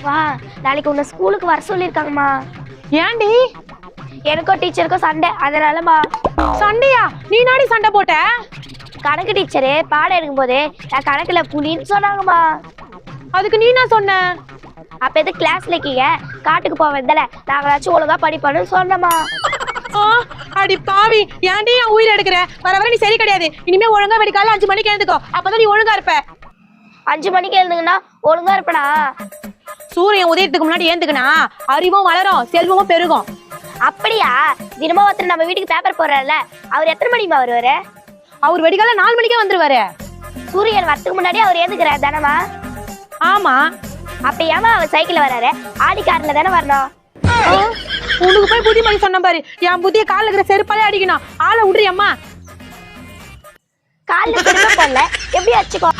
வா, நாளைக்கு உன்னை ஸ்கூலுக்கு வர சொல்லியிருக்காங்கம்மா. ஏன்டி? எனக்கும் டீச்சருக்கும் சண்டை, அதனாலம்மா. சண்டையா? நீ நாடி சண்டை போட்ட? கணக்கு டீச்சரு பாடம் எடுக்கும் போது நான் கணக்குல புலின்னு சொன்னாங்கம்மா. அதுக்கு நீ என்ன சொன்ன? அப்ப எது கிளாஸ்ல இருக்கீங்க, காட்டுக்கு போவதில்ல, நாங்களாச்சும் ஒழுங்கா படிப்போன்னு சொன்னம்மா. அடி பாவி, ஏன்டி என் உயிர் எடுக்கிற? வர வர நீ சரி கிடையாது. இனிமே ஒழுங்கா வெடிக்கால 5 மணிக்கு எழுந்துக்கோ, அப்பதான் நீ ஒழுங்கா இருப்ப. 5 மணிக்கு எழுந்துங்கன்னா ஒழுங்கா இருப்படா. சூரியன் உதயத்துக்கு முன்னாடி ஏந்துக்குனா அறிவும் வளரும், செல்வமும் பெருகும். அப்படியா? தினமும் ஒருத்தர் நம்ம வீட்டுக்கு பேப்பர் போடுறாருல, அவர் எத்தனை மணிமா வருவாரு? அவர் வெடிக்கால 4 மணிக்கே வந்துருவாரு. சூரியன் வரத்துக்கு முன்னாடி அவர் ஏந்துக்கிறார் தானமா? ஆமா. அப்ப ஏமா அவர் சைக்கிள் வராரு? ஆடி கார்ல தானே வரணும். உனக்கு போய் புத்திமதி சொன்ன பாரு. என் புத்திய கால இருக்கிற செருப்பாலே அடிக்கணும். ஆளை விடுறியம்மா. காலில் செருப்ப போடல, எப்படி அடிச்சுக்கோ?